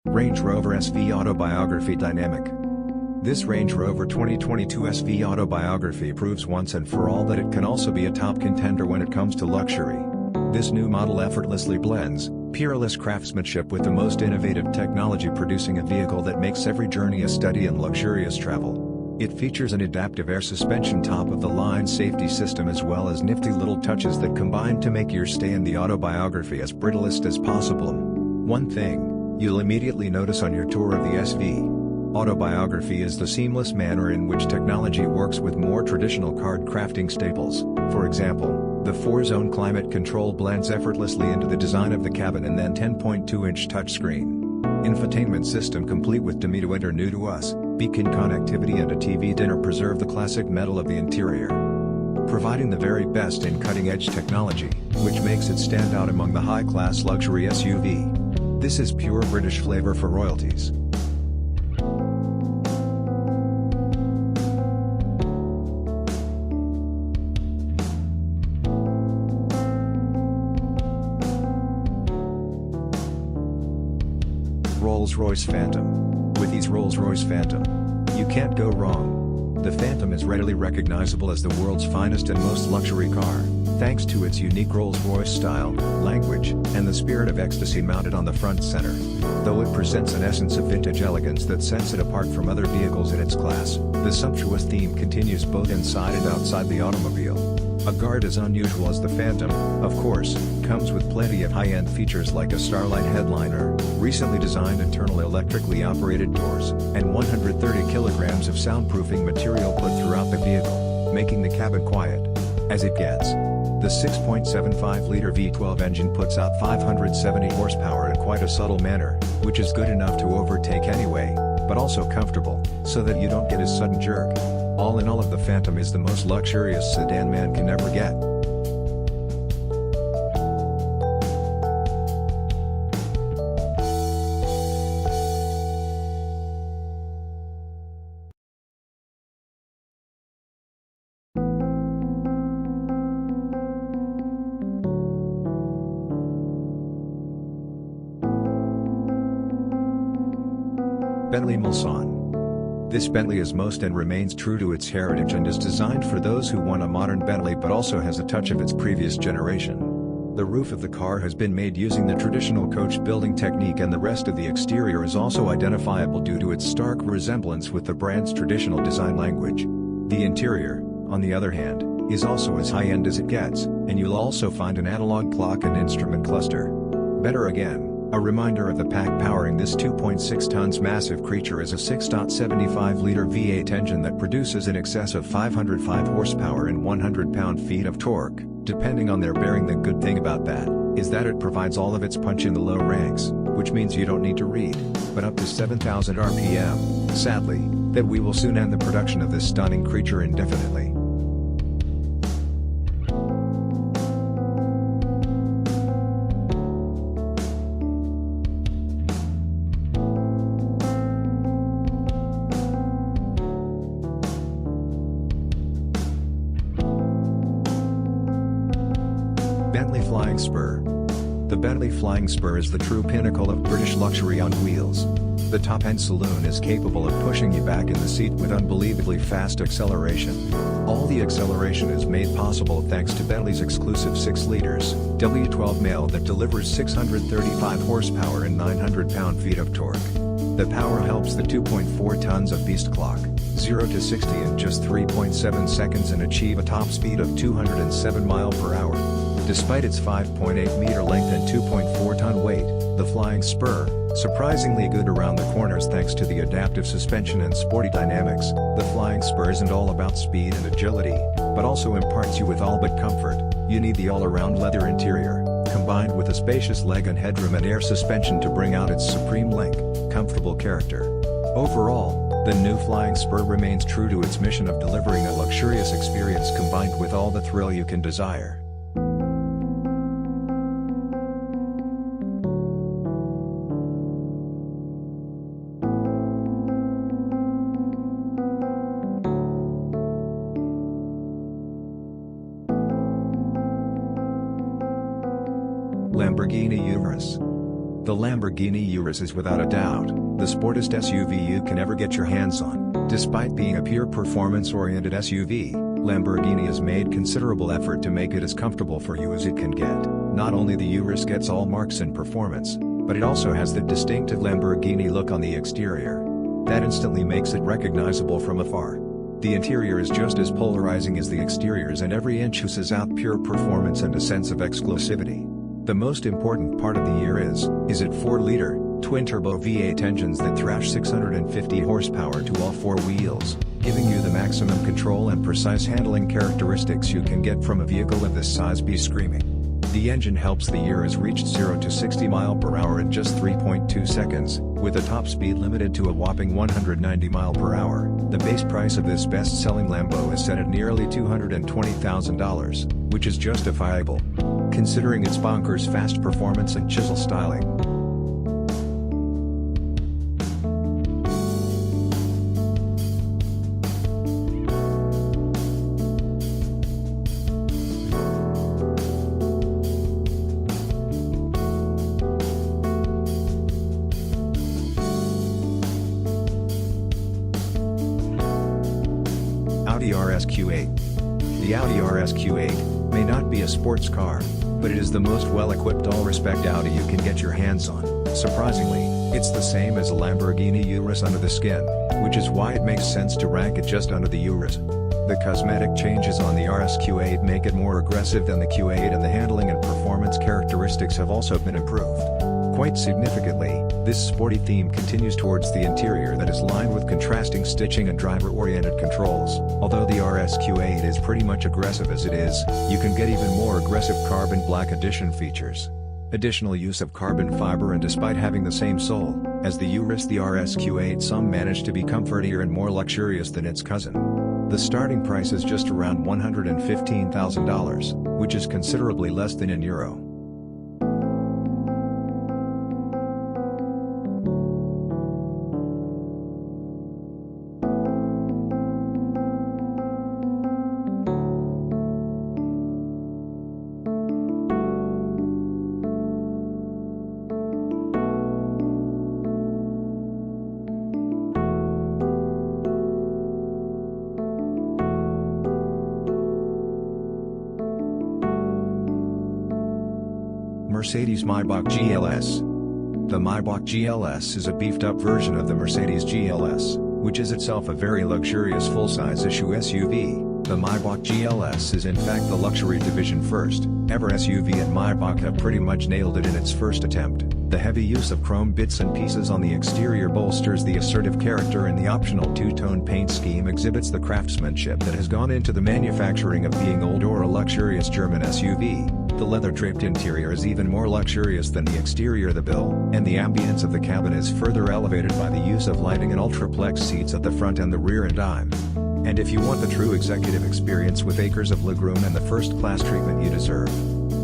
Range Rover SV Autobiography Dynamic. This Range Rover 2022 SV Autobiography proves once and for all that it can also be a top contender when it comes to luxury. This new model effortlessly blends peerless craftsmanship with the most innovative technology, producing a vehicle that makes every journey a study in luxurious travel. It features an adaptive air suspension top-of-the-line safety system as well as nifty little touches that combine to make your stay in the Autobiography as brittlest as possible. One thing you'll immediately notice on your tour of the SV Autobiography is the seamless manner in which technology works with more traditional card crafting staples. For example, the 4-zone climate control blends effortlessly into the design of the cabin, and then 10.2-inch touchscreen infotainment system complete with to me to enter new to us, beacon connectivity and a TV dinner preserve the classic metal of the interior, providing the very best in cutting-edge technology, which makes it stand out among the high-class luxury SUV. This is pure British flavor for royalties. Rolls-Royce Phantom. With each Rolls-Royce Phantom, you can't go wrong. The Phantom is readily recognizable as the world's finest and most luxury car, thanks to its unique Rolls-Royce style, language, and the spirit of ecstasy mounted on the front center. Though it presents an essence of vintage elegance that sets it apart from other vehicles in its class, the sumptuous theme continues both inside and outside the automobile. A guard as unusual as the Phantom, of course, comes with plenty of high-end features like a Starlight headliner, recently designed internal electrically operated doors, and 130 kilograms of soundproofing material put throughout the vehicle, making the cabin quiet as it gets. The 6.75-liter V12 engine puts out 570 horsepower in quite a subtle manner, which is good enough to overtake anyway, but also comfortable, so that you don't get a sudden jerk. All in all, the Phantom is the most luxurious sedan man can ever get. Bentley Mulsanne. This Bentley is most and remains true to its heritage and is designed for those who want a modern Bentley but also has a touch of its previous generation. The roof of the car has been made using the traditional coach building technique, and the rest of the exterior is also identifiable due to its stark resemblance with the brand's traditional design language. The interior, on the other hand, is also as high-end as it gets, and you'll also find an analog clock and instrument cluster. Better again, a reminder of the pack powering this 2.6 tons massive creature is a 6.75-liter V8 engine that produces in excess of 505 horsepower and 100 pound-feet of torque, depending on their bearing. The good thing about that is that it provides all of its punch in the low ranks, which means you don't need to read, but up to 7,000 RPM, sadly, that we will soon end the production of this stunning creature indefinitely. Bentley Flying Spur. The Bentley Flying Spur is the true pinnacle of British luxury on wheels. The top-end saloon is capable of pushing you back in the seat with unbelievably fast acceleration. All the acceleration is made possible thanks to Bentley's exclusive 6 liters W12 mail that delivers 635 horsepower and 900 pound-feet of torque. The power helps the 2.4 tons of beast clock 0 to 60 in just 3.7 seconds and achieve a top speed of 207 miles per hour. Despite its 5.8-meter length and 2.4-ton weight, the Flying Spur, surprisingly good around the corners thanks to the adaptive suspension and sporty dynamics. The Flying Spur isn't all about speed and agility, but also imparts you with all but comfort. You need the all-around leather interior, combined with a spacious leg and headroom and air suspension to bring out its supreme length, comfortable character. Overall, the new Flying Spur remains true to its mission of delivering a luxurious experience combined with all the thrill you can desire. Lamborghini Urus. The Lamborghini Urus is without a doubt the sportiest SUV you can ever get your hands on. Despite being a pure performance-oriented SUV, Lamborghini has made considerable effort to make it as comfortable for you as it can get. Not only the Urus gets all marks in performance, but it also has the distinctive Lamborghini look on the exterior. That instantly makes it recognizable from afar. The interior is just as polarizing as the exteriors, and every inch oozes out pure performance and a sense of exclusivity. The most important part of the year is it 4-liter, twin-turbo V8 engines that thrash 650 horsepower to all four wheels, giving you the maximum control and precise handling characteristics you can get from a vehicle of this size. Be screaming. The engine helps the Urus reach 0 to 60 mph in just 3.2 seconds, with a top speed limited to a whopping 190 mph. The base price of this best-selling Lambo is set at nearly $220,000, which is justifiable, considering its bonkers fast performance and chisel styling. Audi RSQ8. The Audi RSQ8 may not be a sports car, but it is the most well-equipped all-respect Audi you can get your hands on. Surprisingly, it's the same as a Lamborghini Urus under the skin, which is why it makes sense to rank it just under the Urus. The cosmetic changes on the RSQ8 make it more aggressive than the Q8, and the handling and performance characteristics have also been improved. Quite significantly, this sporty theme continues towards the interior that is lined with contrasting stitching and driver-oriented controls. Although the RSQ8 is pretty much aggressive as it is, you can get even more aggressive carbon black edition features. Additional use of carbon fiber, and despite having the same sole as the Urus, the RSQ8 some managed to be comfortier and more luxurious than its cousin. The starting price is just around $115,000, which is considerably less than in euro. Mercedes Maybach GLS. The Maybach GLS is a beefed-up version of the Mercedes GLS, which is itself a very luxurious full-size issue SUV. The Maybach GLS is in fact the luxury division first ever SUV, and Maybach have pretty much nailed it in its first attempt. The heavy use of chrome bits and pieces on the exterior bolsters the assertive character, and the optional two-tone paint scheme exhibits the craftsmanship that has gone into the manufacturing of being old or a luxurious German SUV. The leather-draped interior is even more luxurious than the exterior. The bill and the ambience of the cabin is further elevated by the use of lighting and ultraplex seats at the front and the rear and dime. And if you want the true executive experience with acres of legroom and the first-class treatment you deserve,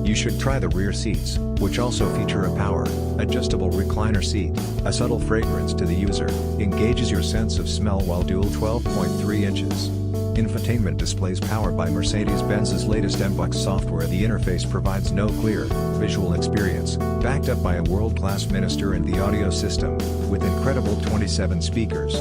you should try the rear seats, which also feature a power adjustable recliner seat. A subtle fragrance to the user engages your sense of smell, while dual 12.3 inches infotainment displays powered by Mercedes-Benz's latest MBUX software. The interface provides no clear visual experience, backed up by a world-class minister and the audio system, with incredible 27 speakers.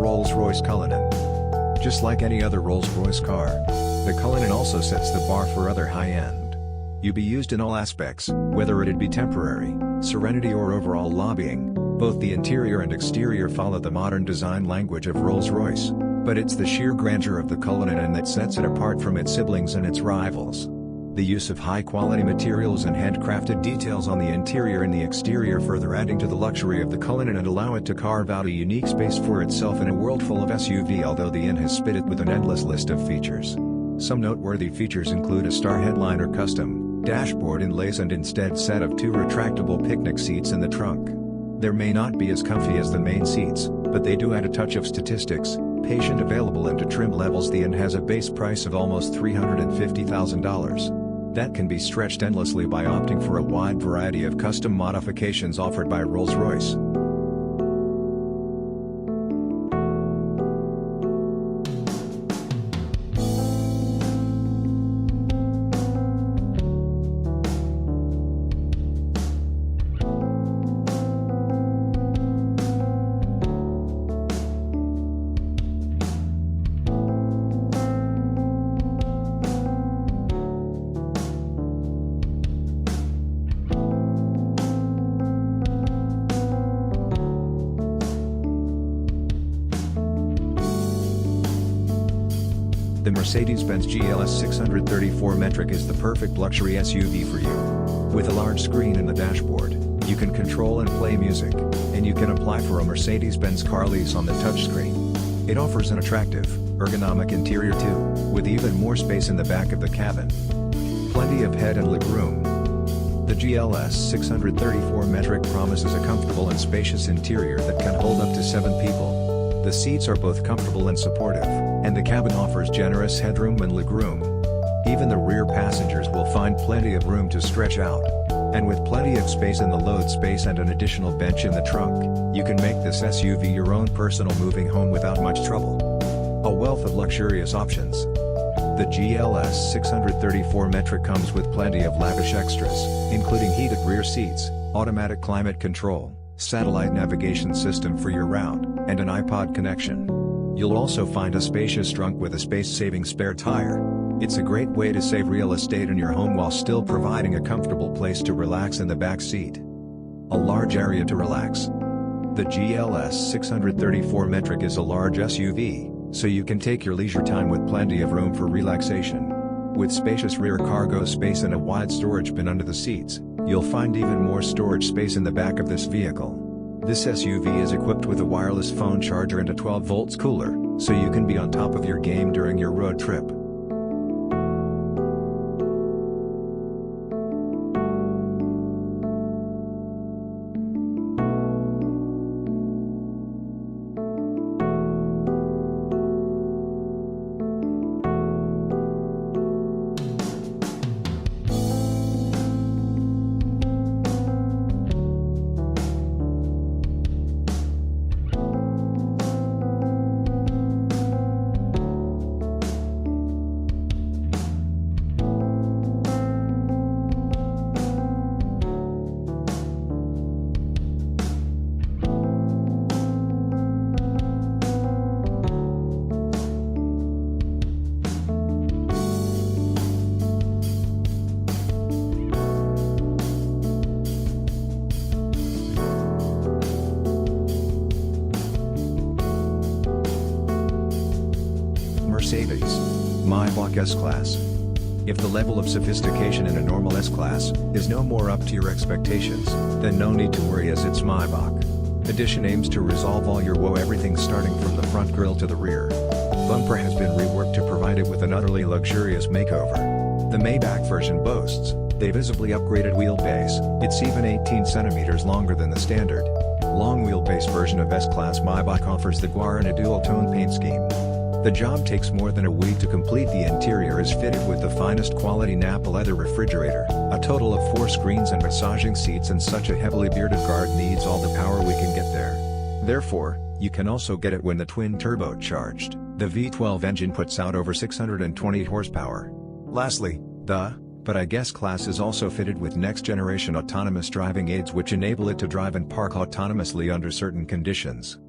Rolls-Royce Cullinan. Just like any other Rolls-Royce car, the Cullinan also sets the bar for other high-end. You be used in all aspects, whether it be temporary, serenity or overall lobbying. Both the interior and exterior follow the modern design language of Rolls-Royce, but it's the sheer grandeur of the Cullinan that sets it apart from its siblings and its rivals. The use of high-quality materials and handcrafted details on the interior and the exterior further adding to the luxury of the Cullinan and allow it to carve out a unique space for itself in a world full of SUV. Although the inn has spit it with an endless list of features. Some noteworthy features include a star headliner, custom dashboard inlays, and instead set of two retractable picnic seats in the trunk. They may not be as comfy as the main seats, but they do add a touch of statistics, Patient available into trim levels. The N has a base price of almost $350,000. That can be stretched endlessly by opting for a wide variety of custom modifications offered by Rolls-Royce. The Mercedes-Benz GLS 634 Metric is the perfect luxury SUV for you. With a large screen in the dashboard, you can control and play music, and you can apply for a Mercedes-Benz car lease on the touchscreen. It offers an attractive, ergonomic interior too, with even more space in the back of the cabin. Plenty of head and legroom. The GLS 634 Metric promises a comfortable and spacious interior that can hold up to 7 people. The seats are both comfortable and supportive, and the cabin offers generous headroom and legroom. Even the rear passengers will find plenty of room to stretch out. And with plenty of space in the load space and an additional bench in the trunk, you can make this SUV your own personal moving home without much trouble. A wealth of luxurious options. The GLS 634 Metric comes with plenty of lavish extras, including heated rear seats, automatic climate control, satellite navigation system for your route, and an iPod connection. You'll also find a spacious trunk with a space-saving spare tire. It's a great way to save real estate in your home while still providing a comfortable place to relax in the back seat. A large area to relax. The GLS 634 Metric is a large SUV, so you can take your leisure time with plenty of room for relaxation. With spacious rear cargo space and a wide storage bin under the seats, you'll find even more storage space in the back of this vehicle. This SUV is equipped with a wireless phone charger and a 12-volt cooler, so you can be on top of your game during your road trip. Mercedes Maybach S-Class. If the level of sophistication in a normal S-Class is no more up to your expectations, then no need to worry, as it's Maybach Edition aims to resolve all your woe, everything starting from the front grille to the rear bumper has been reworked to provide it with an utterly luxurious makeover. The Maybach version boasts a visibly upgraded wheelbase. It's even 18 centimeters longer than the standard long wheelbase version of S-Class. Maybach offers the Guarana dual-tone paint scheme. The job takes more than a week to complete. The interior is fitted with the finest quality Napa leather refrigerator, a total of 4 screens and massaging seats, and such a heavily bearded guard needs all the power we can get there. Therefore, you can also get it when the twin turbocharged, the V12 engine puts out over 620 horsepower. Lastly, but I guess class is also fitted with next-generation autonomous driving aids which enable it to drive and park autonomously under certain conditions.